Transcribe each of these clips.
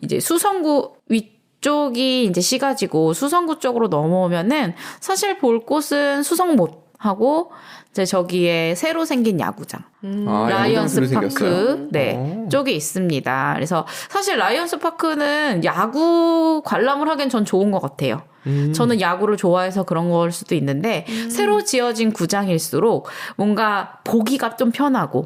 이제 수성구 위쪽이 이제 시가지고 수성구 쪽으로 넘어오면은 사실 볼 곳은 수성못하고 이제 저기에 새로 생긴 야구장 라이언스 파크 쪽에 있습니다. 그래서 사실 라이언스 파크는 야구 관람을 하기엔 전 좋은 것 같아요. 저는 야구를 좋아해서 그런 걸 수도 있는데 새로 지어진 구장일수록 뭔가 보기가 좀 편하고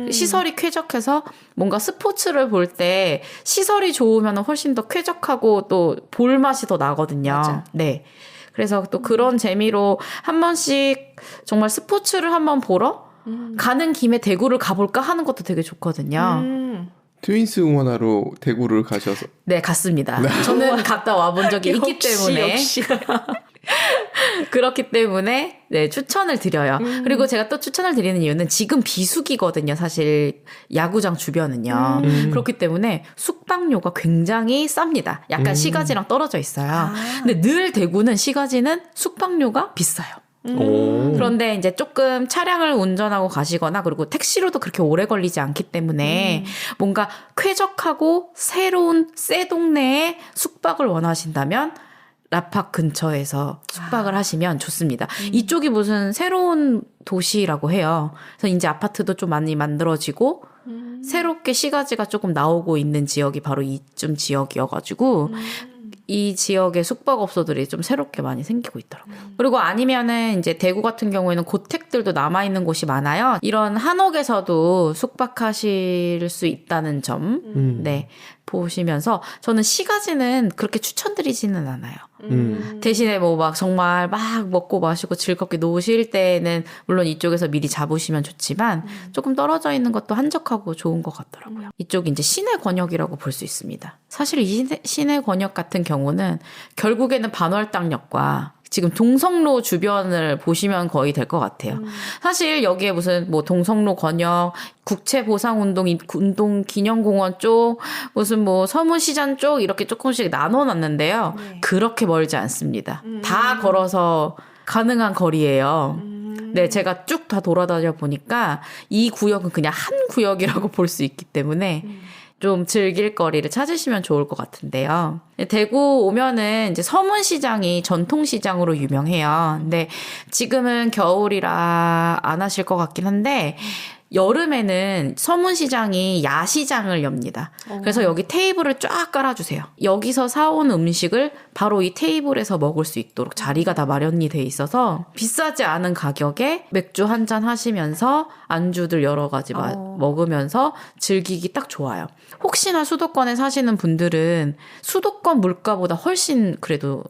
시설이 쾌적해서 뭔가 스포츠를 볼 때 시설이 좋으면 훨씬 더 쾌적하고 또 볼 맛이 더 나거든요. 맞아. 네. 그래서 또 그런 재미로 한 번씩 정말 스포츠를 한번 보러 가는 김에 대구를 가볼까 하는 것도 되게 좋거든요. 트윈스 응원하러 대구를 가셔서. 네, 갔습니다. 저는 갔다 와본 적이 있기 때문에. 역시. 그렇기 때문에 네, 추천을 드려요. 그리고 제가 또 추천을 드리는 이유는 지금 비수기거든요. 사실 야구장 주변은요. 그렇기 때문에 숙박료가 굉장히 쌉니다. 약간 시가지랑 떨어져 있어요. 근데 늘 대구는 시가지는 숙박료가 비싸요. 그런데 이제 조금 차량을 운전하고 가시거나 그리고 택시로도 그렇게 오래 걸리지 않기 때문에 뭔가 쾌적하고 새로운 새 동네에 숙박을 원하신다면 라팍 근처에서 숙박을 하시면 좋습니다. 이쪽이 무슨 새로운 도시라고 해요. 그래서 이제 아파트도 좀 많이 만들어지고 새롭게 시가지가 조금 나오고 있는 지역이 바로 이쯤 지역이어가지고 이 지역의 숙박업소들이 좀 새롭게 많이 생기고 있더라고요. 그리고 아니면은 이제 대구 같은 경우에는 고택들도 남아있는 곳이 많아요. 이런 한옥에서도 숙박하실 수 있다는 점, 네, 보시면서 저는 시가지는 그렇게 추천드리지는 않아요. 대신에 뭐 막 정말 막 먹고 마시고 즐겁게 노실 때는 물론 이쪽에서 미리 잡으시면 좋지만 조금 떨어져 있는 것도 한적하고 좋은 것 같더라고요. 이쪽이 이제 시내 권역이라고 볼 수 있습니다. 사실 이 시내 권역 같은 경우는 결국에는 반월당역과 지금 동성로 주변을 보시면 거의 될 것 같아요. 사실 여기에 무슨 뭐 동성로 권역, 국채보상운동 기념공원 쪽, 무슨 뭐 서문시장 쪽 이렇게 조금씩 나눠놨는데요. 네. 그렇게 멀지 않습니다. 다 걸어서 가능한 거리예요. 네, 제가 쭉 다 돌아다녀 보니까 이 구역은 그냥 한 구역이라고 볼 수 있기 때문에 좀 즐길 거리를 찾으시면 좋을 것 같은데요. 대구 오면은 이제 서문시장이 전통시장으로 유명해요. 근데 지금은 겨울이라 안 하실 것 같긴 한데 여름에는 서문시장이 야시장을 엽니다. 그래서 여기 테이블을 쫙 깔아주세요. 여기서 사온 음식을 바로 이 테이블에서 먹을 수 있도록 자리가 다 마련이 돼 있어서 비싸지 않은 가격에 맥주 한잔 하시면서 안주들 여러 가지 먹으면서 즐기기 딱 좋아요. 혹시나 수도권에 사시는 분들은 수도권 물가보다 훨씬 그래도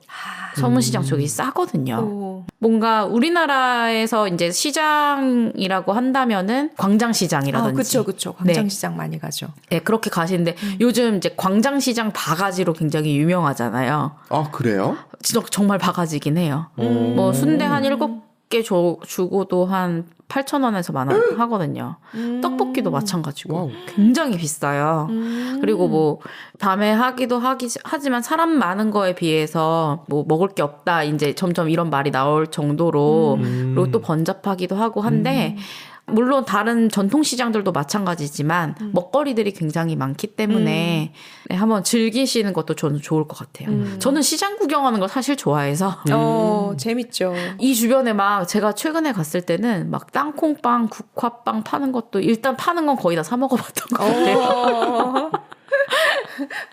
서문시장 쪽이 싸거든요. 뭔가 우리나라에서 이제 시장이라고 한다면은 광장시장이라든지. 그쵸. 광장시장 네. 많이 가죠. 네, 그렇게 가시는데 요즘 이제 광장시장 바가지로 굉장히 유명하잖아요. 아, 그래요? 진짜 정말 바가지긴 해요. 뭐 순대 한 7개 주고도 한 8,000원에서 하거든요. 떡볶이도 마찬가지고 와우. 굉장히 비싸요. 그리고 뭐 밤에 하기도 하지만 사람 많은 거에 비해서 뭐 먹을 게 없다 이제 점점 이런 말이 나올 정도로 그리고 또 번잡하기도 하고 한데 물론 다른 전통시장들도 마찬가지지만 먹거리들이 굉장히 많기 때문에 네, 한번 즐기시는 것도 저는 좋을 것 같아요. 저는 시장 구경하는 거 사실 좋아해서 재밌죠. 이 주변에 막 제가 최근에 갔을 때는 막 땅콩빵, 국화빵 파는 것도 일단 파는 건 거의 다 사 먹어봤던 것 같아요.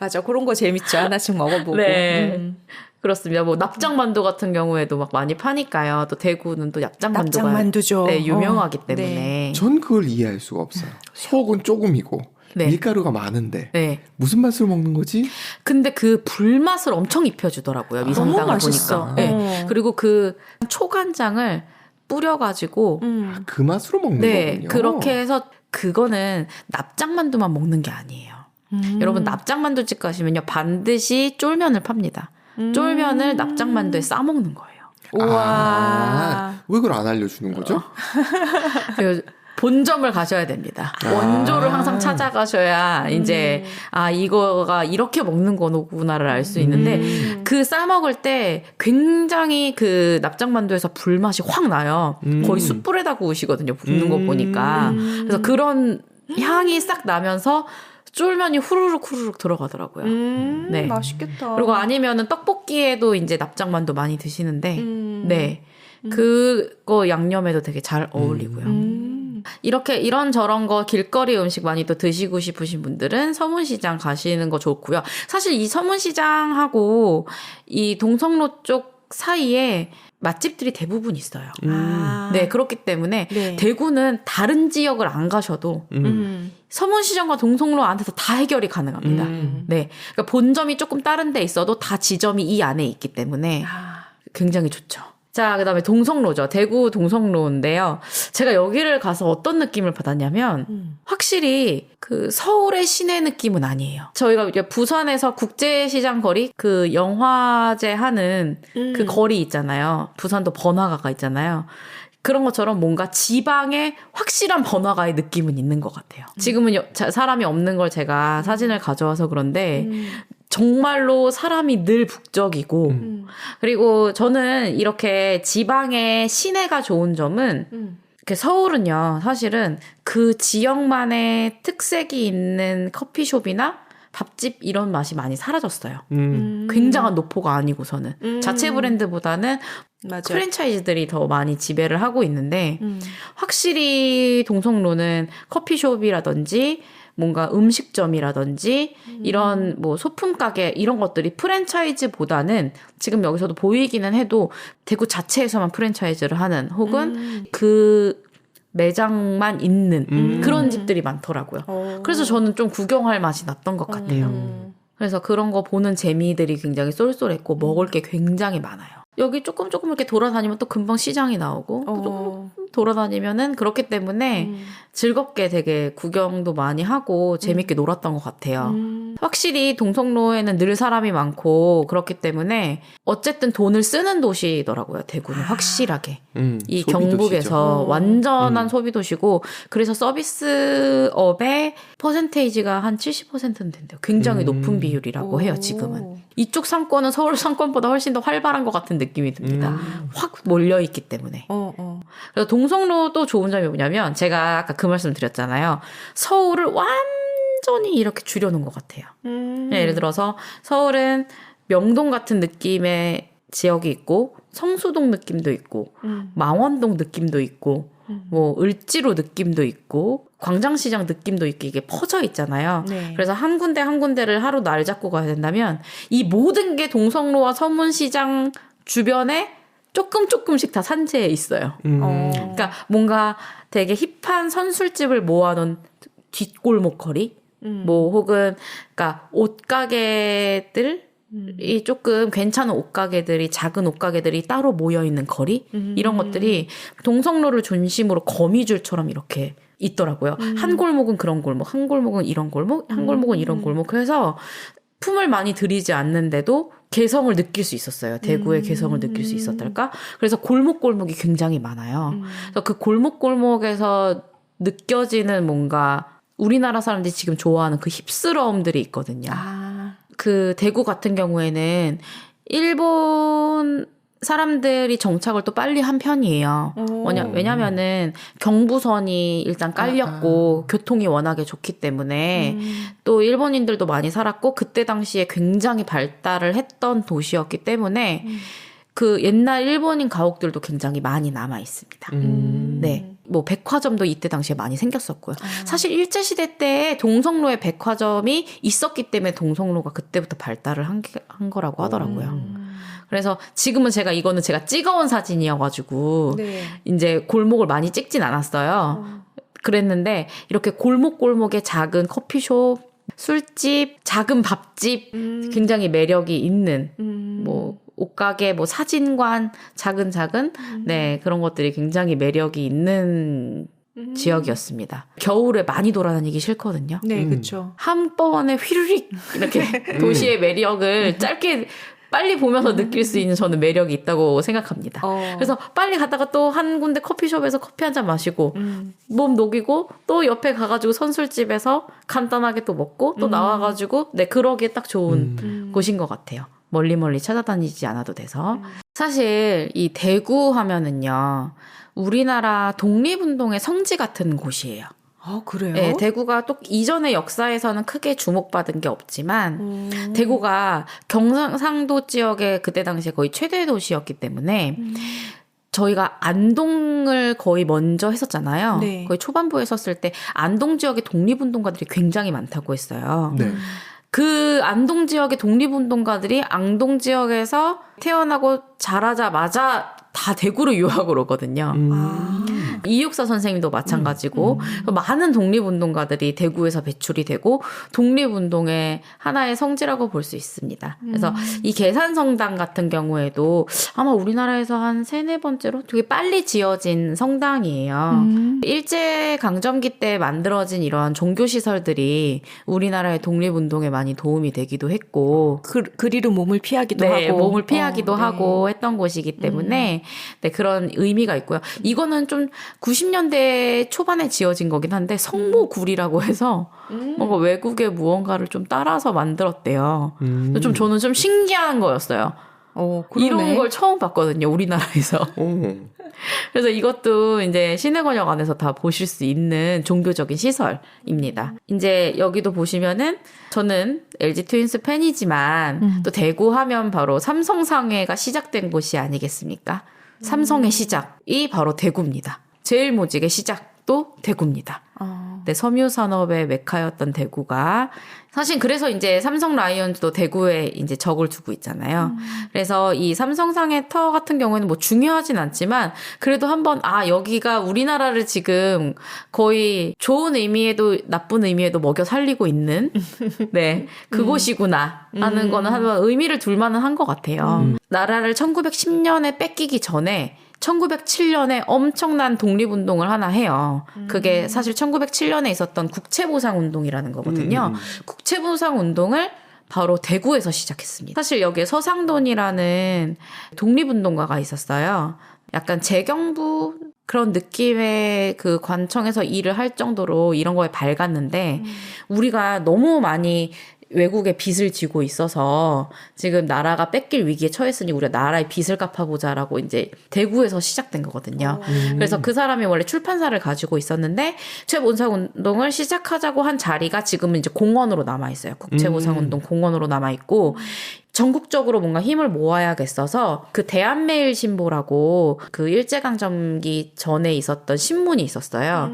맞아, 그런 거 재밌죠. 하나씩 먹어보고. 네. 그렇습니다. 뭐 납작만두 같은 경우에도 막 많이 파니까요. 또 대구는 또 납작만두가 네, 유명하기 때문에. 네. 전 그걸 이해할 수가 없어요. 속은 조금이고 네. 밀가루가 많은데 네. 무슨 맛으로 먹는 거지? 근데 그 불맛을 엄청 입혀주더라고요. 미성당을 보니까. 네. 그리고 그 초간장을 뿌려가지고 그 맛으로 먹는 네, 거군요. 그렇게 해서 그거는 납작만두만 먹는 게 아니에요. 여러분 납작만두집 가시면요 반드시 쫄면을 팝니다. 쫄면을 납작만두에 싸먹는 거예요. 우와. 왜 그걸 안 알려주는 거죠? 본점을 가셔야 됩니다. 원조를 항상 찾아가셔야 이제 이거가 이렇게 먹는 거구나를 알 수 있는데 그 싸먹을 때 굉장히 그 납작만두에서 불맛이 확 나요. 거의 숯불에다 구우시거든요. 굽는 거 보니까. 그래서 그런 향이 싹 나면서 쫄면이 후루룩 들어가더라고요. 네. 맛있겠다. 그리고 아니면은 떡볶이에도 이제 납작만두 많이 드시는데, 네. 그거 양념에도 되게 잘 어울리고요. 이렇게 이런저런 거 길거리 음식 많이 또 드시고 싶으신 분들은 서문시장 가시는 거 좋고요. 사실 이 서문시장하고 이 동성로 쪽 사이에 맛집들이 대부분 있어요. 네, 그렇기 때문에 네. 대구는 다른 지역을 안 가셔도 서문시장과 동성로 안에서 다 해결이 가능합니다. 네, 그러니까 본점이 조금 다른 데 있어도 다 지점이 이 안에 있기 때문에 굉장히 좋죠. 자, 그 다음에 동성로죠. 대구 동성로인데요. 제가 여기를 가서 어떤 느낌을 받았냐면, 확실히 그 서울의 시내 느낌은 아니에요. 저희가 이제 부산에서 국제시장 거리, 그 영화제 하는 그 거리 있잖아요. 부산도 번화가가 있잖아요. 그런 것처럼 뭔가 지방의 확실한 번화가의 느낌은 있는 것 같아요. 지금은 사람이 없는 걸 제가 사진을 가져와서 그런데, 정말로 사람이 늘 북적이고 그리고 저는 이렇게 지방의 시내가 좋은 점은 이렇게 서울은요 사실은 그 지역만의 특색이 있는 커피숍이나 밥집 이런 맛이 많이 사라졌어요. 굉장한 노포가 아니고서는 자체 브랜드보다는 맞아요. 프랜차이즈들이 더 많이 지배를 하고 있는데 확실히 동성로는 커피숍이라든지 뭔가 음식점이라든지 이런 뭐 소품 가게 이런 것들이 프랜차이즈보다는 지금 여기서도 보이기는 해도 대구 자체에서만 프랜차이즈를 하는 혹은 그 매장만 있는 그런 집들이 많더라고요. 그래서 저는 좀 구경할 맛이 났던 것 같아요. 그래서 그런 거 보는 재미들이 굉장히 쏠쏠했고 먹을 게 굉장히 많아요. 여기 조금 이렇게 돌아다니면 또 금방 시장이 나오고 또 조금 돌아다니면은 그렇기 때문에 즐겁게 되게 구경도 많이 하고 재밌게 놀았던 것 같아요. 확실히 동성로에는 늘 사람이 많고 그렇기 때문에 어쨌든 돈을 쓰는 도시더라고요. 대구는 확실하게. 이 경북에서 완전한 소비도시고 그래서 서비스업의 퍼센테이지가 한 70%는 된대요. 굉장히 높은 비율이라고 해요. 지금은. 이쪽 상권은 서울 상권보다 훨씬 더 활발한 것 같은 느낌이 듭니다. 확 몰려있기 때문에. 그래서 동성로도 좋은 점이 뭐냐면 제가 아까 그 말씀 드렸잖아요. 서울을 완전히 이렇게 줄여놓은 것 같아요. 예를 들어서 서울은 명동 같은 느낌의 지역이 있고 성수동 느낌도 있고 망원동 느낌도 있고 뭐 을지로 느낌도 있고 광장시장 느낌도 있고 이게 퍼져 있잖아요. 네. 그래서 한 군데 한 군데를 하루 날 잡고 가야 된다면 이 모든 게 동성로와 서문시장 주변에 조금씩 다 산재해 있어요. 그러니까 뭔가 되게 힙한 선술집을 모아놓은 뒷골목 거리 뭐 혹은 그러니까 옷가게들 이 조금 괜찮은 옷가게들이 작은 옷가게들이 따로 모여있는 거리 이런 것들이 동성로를 중심으로 거미줄처럼 이렇게 있더라고요. 한 골목은 그런 골목, 한 골목은 이런 골목, 한 골목은 이런 골목. 그래서 품을 많이 들이지 않는데도 개성을 느낄 수 있었어요. 대구의 개성을 느낄 수 있었달까? 그래서 골목골목이 굉장히 많아요. 그래서 그 골목골목에서 느껴지는 뭔가 우리나라 사람들이 지금 좋아하는 그 힙스러움들이 있거든요. 그 대구 같은 경우에는 일본 사람들이 정착을 또 빨리 한 편이에요. 왜냐면은 경부선이 일단 깔렸고 교통이 워낙에 좋기 때문에 또 일본인들도 많이 살았고 그때 당시에 굉장히 발달을 했던 도시였기 때문에 그 옛날 일본인 가옥들도 굉장히 많이 남아 있습니다. 네. 뭐 백화점도 이때 당시에 많이 생겼었고요. 사실 일제시대 때 동성로에 백화점이 있었기 때문에 동성로가 그때부터 발달을 한 거라고 하더라고요. 그래서 지금은 이거는 제가 찍어온 사진이어가지고 네. 이제 골목을 많이 찍진 않았어요. 그랬는데 이렇게 골목골목에 작은 커피숍, 술집, 작은 밥집 굉장히 매력이 있는 뭐 옷가게, 뭐 사진관, 작은 네 그런 것들이 굉장히 매력이 있는 지역이었습니다. 겨울에 많이 돌아다니기 싫거든요. 네, 그렇죠. 한 번에 휘르릭 이렇게 도시의 매력을 짧게 빨리 보면서 느낄 수 있는 저는 매력이 있다고 생각합니다. 그래서 빨리 갔다가 또 한 군데 커피숍에서 커피 한 잔 마시고 몸 녹이고 또 옆에 가가지고 선술집에서 간단하게 또 먹고 또 나와가지고 네 그러기에 딱 좋은 곳인 것 같아요. 멀리 찾아다니지 않아도 돼서. 사실 이 대구 하면은요. 우리나라 독립운동의 성지 같은 곳이에요. 아, 그래요? 네, 대구가 또 이전의 역사에서는 크게 주목받은 게 없지만 대구가 경상도 지역의 그때 당시에 거의 최대 도시였기 때문에 저희가 안동을 거의 먼저 했었잖아요. 네. 거의 초반부에 했었을 때 안동 지역의 독립운동가들이 굉장히 많다고 했어요. 네. 그 안동 지역의 독립운동가들이 안동 지역에서 태어나고 자라자마자 다 대구로 유학을 오거든요. 이육사 선생님도 마찬가지고 많은 독립운동가들이 대구에서 배출이 되고 독립운동의 하나의 성지라고 볼 수 있습니다. 그래서 이 계산성당 같은 경우에도 아마 우리나라에서 한 3-4번째로 되게 빨리 지어진 성당이에요. 일제강점기 때 만들어진 이러한 종교시설들이 우리나라의 독립운동에 많이 도움이 되기도 했고 그리로 몸을 피하기도 네, 하고. 몸을 피하기도 네. 하고 했던 곳이기 때문에 네, 그런 의미가 있고요. 이거는 좀 90년대 초반에 지어진 거긴 한데 성모굴이라고 해서 뭔가 외국의 무언가를 좀 따라서 만들었대요. 좀 저는 좀 신기한 거였어요. 그러네. 이런 걸 처음 봤거든요, 우리나라에서. 그래서 이것도 이제 시내건역 안에서 다 보실 수 있는 종교적인 시설입니다. 이제 여기도 보시면은 저는 LG 트윈스 팬이지만 또 대구 하면 바로 삼성상회가 시작된 곳이 아니겠습니까? 삼성의 시작이 바로 대구입니다. 제일모직의 시작도 대구입니다. 네, 섬유산업의 메카였던 대구가 사실 그래서 이제 삼성 라이온즈도 대구에 이제 적을 두고 있잖아요. 그래서 이 삼성상의 터 같은 경우에는 뭐 중요하진 않지만 그래도 한번 여기가 우리나라를 지금 거의 좋은 의미에도 나쁜 의미에도 먹여 살리고 있는 네 그곳이구나 하는 거는 한번 의미를 둘 만은 한 것 같아요. 나라를 1910년에 뺏기기 전에 1907년에 엄청난 독립운동을 하나 해요. 그게 사실 1907년에 있었던 국채보상운동이라는 거거든요. 국채보상운동을 바로 대구에서 시작했습니다. 사실 여기에 서상돈이라는 독립운동가가 있었어요. 약간 재경부 그런 느낌의 그 관청에서 일을 할 정도로 이런 거에 밝았는데 우리가 너무 많이 외국에 빚을 지고 있어서 지금 나라가 뺏길 위기에 처했으니 우리가 나라의 빚을 갚아보자라고 이제 대구에서 시작된 거거든요. 그래서 그 사람이 원래 출판사를 가지고 있었는데 국채보상운동을 시작하자고 한 자리가 지금은 이제 공원으로 남아있어요. 국채보상운동 공원으로 남아있고 전국적으로 뭔가 힘을 모아야겠어서 그 대한매일신보라고 그 일제강점기 전에 있었던 신문이 있었어요.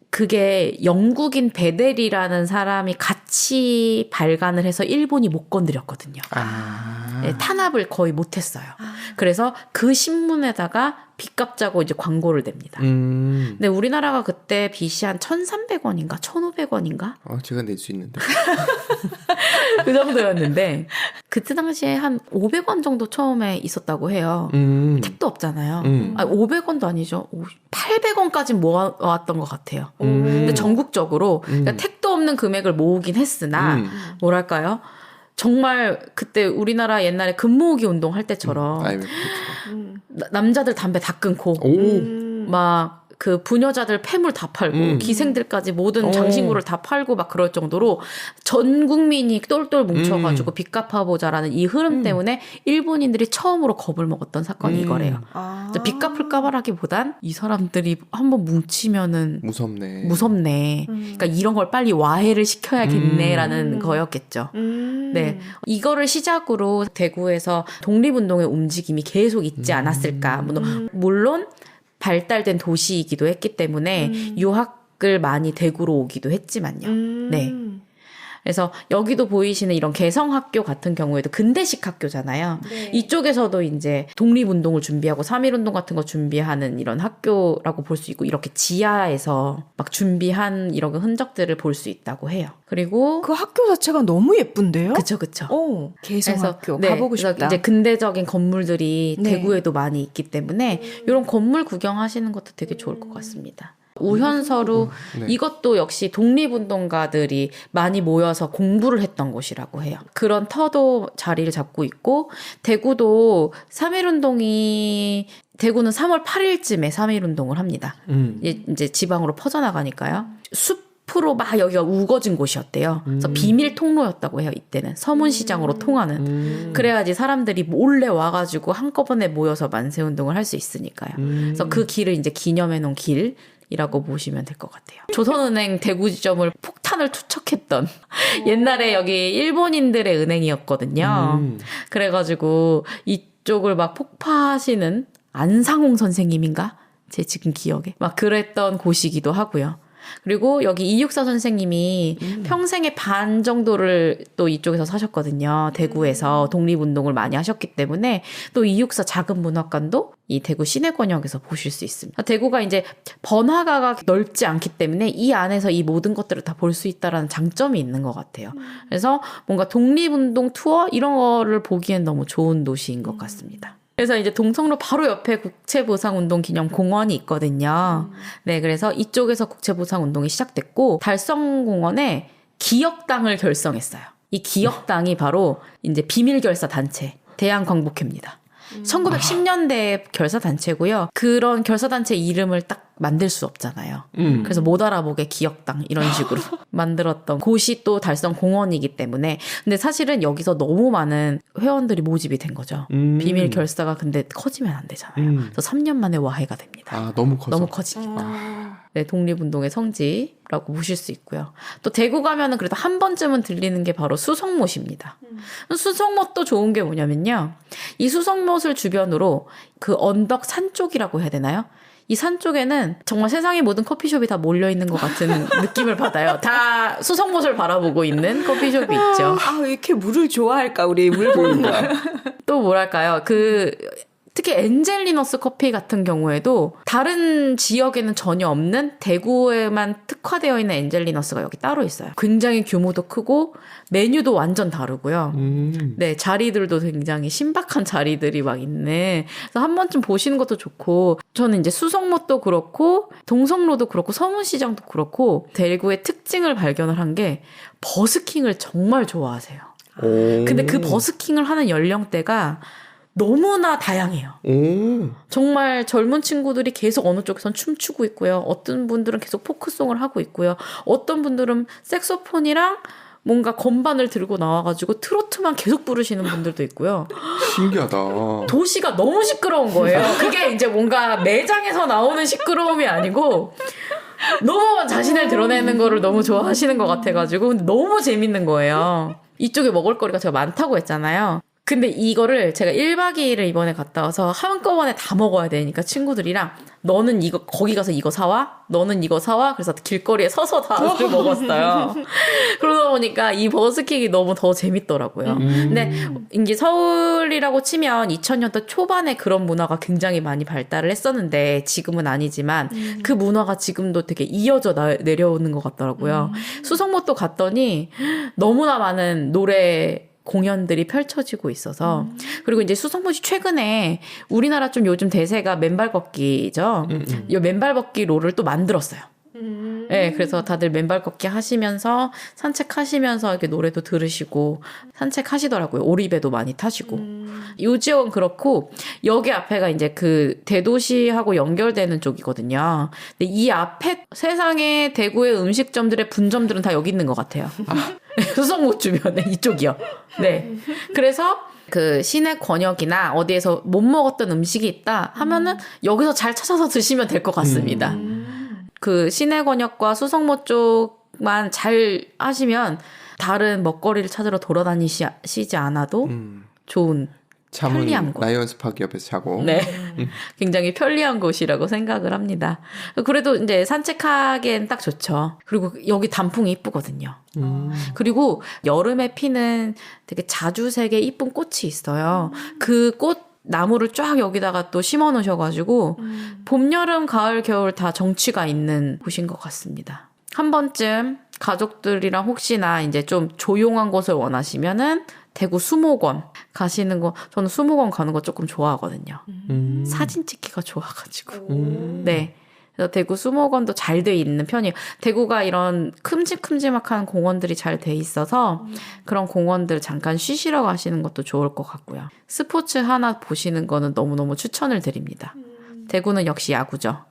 그게 영국인 베델이라는 사람이 같이 발간을 해서 일본이 못 건드렸거든요. 네, 탄압을 거의 못했어요. 그래서 그 신문에다가 빚 갚자고 이제 광고를 냅니다. 근데 우리나라가 그때 빚이 한 1,300원인가 1,500원인가? 제가 낼 수 있는데. 그 정도였는데 그때 당시에 한 500원 정도 처음에 있었다고 해요. 택도 없잖아요. 500원도 아니죠. 800원까지 모아왔던 것 같아요. 근데 전국적으로 그러니까 택도 없는 금액을 모으긴 했으나 뭐랄까요? 정말 그때 우리나라 옛날에 금모으기 운동 할 때처럼 남자들 담배 다 끊고 막 그 부녀자들 폐물 다 팔고 기생들까지 모든 장신구를 다 팔고 막 그럴 정도로 전 국민이 똘똘 뭉쳐가지고 빚 갚아보자라는 이 흐름 때문에 일본인들이 처음으로 겁을 먹었던 사건이 이거래요. 빚 갚을까 봐라기보단 이 사람들이 한번 뭉치면은 무섭네. 그러니까 이런 걸 빨리 와해를 시켜야겠네라는 거였겠죠. 네, 이거를 시작으로 대구에서 독립운동의 움직임이 계속 있지 않았을까. 물론 발달된 도시이기도 했기 때문에 유학을 많이 대구로 오기도 했지만요. 네. 그래서 여기도 보이시는 이런 개성학교 같은 경우에도 근대식 학교잖아요. 네. 이쪽에서도 이제 독립운동을 준비하고 3.1운동 같은 거 준비하는 이런 학교라고 볼 수 있고 이렇게 지하에서 막 준비한 이런 흔적들을 볼 수 있다고 해요. 그리고 그 학교 자체가 너무 예쁜데요? 그쵸. 개성학교 가보고 싶다. 이제 근대적인 건물들이 대구에도 많이 있기 때문에 이런 건물 구경하시는 것도 되게 좋을 것 같습니다. 우현서루 이것도 역시 독립운동가들이 많이 모여서 공부를 했던 곳이라고 해요. 그런 터도 자리를 잡고 있고 대구도 3.1운동이 대구는 3월 8일쯤에 3.1운동을 합니다. 이제 지방으로 퍼져나가니까요. 숲으로 막 여기가 우거진 곳이었대요. 그래서 비밀 통로였다고 해요. 이때는 서문시장으로 통하는. 그래야지 사람들이 몰래 와가지고 한꺼번에 모여서 만세운동을 할 수 있으니까요. 그래서 그 길을 이제 기념해 놓은 길 지점이라고 보시면 될 것 같아요. 조선은행 대구 지점을 폭탄을 투척했던 옛날에 여기 일본인들의 은행이었거든요. 그래가지고 이쪽을 막 폭파하시는 안상홍 선생님인가? 제 지금 기억에. 막 그랬던 곳이기도 하고요. 그리고 여기 이육사 선생님이 평생의 반 정도를 또 이쪽에서 사셨거든요. 대구에서 독립운동을 많이 하셨기 때문에 또 이육사 작은 문학관도 이 대구 시내권역에서 보실 수 있습니다. 대구가 이제 번화가가 넓지 않기 때문에 이 안에서 이 모든 것들을 다 볼 수 있다라는 장점이 있는 것 같아요. 그래서 뭔가 독립운동 투어 이런 거를 보기엔 너무 좋은 도시인 것 같습니다. 그래서 이제 동성로 바로 옆에 국채보상운동기념공원이 있거든요. 네, 그래서 이쪽에서 국채보상운동이 시작됐고 달성공원에 기억당을 결성했어요. 이 기억당이 바로 이제 비밀결사 단체 대한광복회입니다. 1910년대 결사 단체고요. 그런 결사 단체 이름을 딱 만들 수 없잖아요. 그래서 못 알아보게 기억당 이런 식으로 만들었던 곳이 또 달성 공원이기 때문에 근데 사실은 여기서 너무 많은 회원들이 모집이 된 거죠. 비밀 결사가 근데 커지면 안 되잖아요. 그래서 3년 만에 와해가 됩니다. 아, 너무 커서. 너무 커지니까. 네, 독립운동의 성지라고 보실 수 있고요. 또 대구 가면은 그래도 한 번쯤은 들리는 게 바로 수성못입니다. 수성못도 좋은 게 뭐냐면요. 이 수성못을 주변으로 그 언덕 산 쪽이라고 해야 되나요? 이 산 쪽에는 정말 세상의 모든 커피숍이 다 몰려있는 것 같은 느낌을 받아요. 다 수성못을 바라보고 있는 커피숍이 있죠. 아, 왜 이렇게 물을 좋아할까, 우리 물 보는 거. 또 뭐랄까요. 특히 엔젤리너스 커피 같은 경우에도 다른 지역에는 전혀 없는 대구에만 특화되어 있는 엔젤리너스가 여기 따로 있어요. 굉장히 규모도 크고 메뉴도 완전 다르고요. 네, 자리들도 굉장히 신박한 자리들이 막 있네. 그래서 한 번쯤 보시는 것도 좋고 저는 이제 수성못도 그렇고 동성로도 그렇고 서문시장도 그렇고 대구의 특징을 발견을 한 게 버스킹을 정말 좋아하세요. 근데 그 버스킹을 하는 연령대가 너무나 다양해요. 정말 젊은 친구들이 계속 어느 쪽에선 춤추고 있고요. 어떤 분들은 계속 포크송을 하고 있고요. 어떤 분들은 색소폰이랑 뭔가 건반을 들고 나와가지고 트로트만 계속 부르시는 분들도 있고요. 신기하다. 도시가 너무 시끄러운 거예요. 그게 이제 뭔가 매장에서 나오는 시끄러움이 아니고 너무 자신을 드러내는 거를 너무 좋아하시는 것 같아가지고 근데 너무 재밌는 거예요. 이쪽에 먹을거리가 제가 많다고 했잖아요. 근데 이거를 제가 1박 2일을 이번에 갔다 와서 한꺼번에 다 먹어야 되니까 친구들이랑 너는 이거 거기 가서 이거 사와? 너는 이거 사와? 그래서 길거리에 서서 다 먹었어요. 그러다 보니까 이 버스킹이 너무 더 재밌더라고요. 근데 이제 서울이라고 치면 2000년대 초반에 그런 문화가 굉장히 많이 발달을 했었는데 지금은 아니지만 그 문화가 지금도 되게 이어져 내려오는 것 같더라고요. 수성못도 갔더니 너무나 많은 노래 공연들이 펼쳐지고 있어서 그리고 이제 수성못이 최근에 우리나라 좀 요즘 대세가 맨발 걷기죠. 이 맨발 걷기 롤을 또 만들었어요. 네, 그래서 다들 맨발 걷기 하시면서 산책하시면서 이렇게 노래도 들으시고 산책하시더라고요. 오리배도 많이 타시고. 이 지역은 그렇고 여기 앞에가 이제 그 대도시하고 연결되는 쪽이거든요. 근데 이 앞에 세상에 대구의 음식점들의 분점들은 다 여기 있는 것 같아요. 수성못 주변에 이쪽이요. 네. 그래서 그 시내 권역이나 어디에서 못 먹었던 음식이 있다 하면은 여기서 잘 찾아서 드시면 될 것 같습니다. 그 시내 권역과 수성못 쪽만 잘 하시면 다른 먹거리를 찾으러 돌아다니시지 않아도 좋은 편리한 곳. 라이언스 파크 옆에서 자고. 네. 굉장히 편리한 곳이라고 생각을 합니다. 그래도 이제 산책하기엔 딱 좋죠. 그리고 여기 단풍이 이쁘거든요. 그리고 여름에 피는 되게 자주색의 이쁜 꽃이 있어요. 그 꽃 나무를 쫙 여기다가 또 심어 놓으셔가지고 봄, 여름, 가을, 겨울 다 정취가 있는 곳인 것 같습니다. 한 번쯤 가족들이랑 혹시나 이제 좀 조용한 곳을 원하시면은 대구 수목원 가시는 거, 저는 수목원 가는 거 조금 좋아하거든요. 사진 찍기가 좋아가지고. 네. 그래서 대구 수목원도 잘 돼 있는 편이에요. 대구가 이런 큼직큼직한 공원들이 잘 돼 있어서 그런 공원들 잠깐 쉬시러 가시는 것도 좋을 것 같고요. 스포츠 하나 보시는 거는 너무너무 추천을 드립니다. 대구는 역시 야구죠.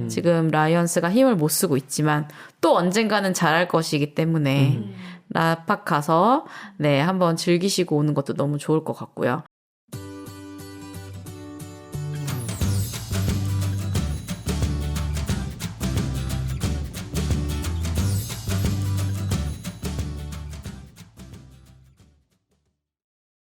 지금 라이언스가 힘을 못 쓰고 있지만 또 언젠가는 잘할 것이기 때문에 라팍 가서 네, 한번 즐기시고 오는 것도 너무 좋을 것 같고요.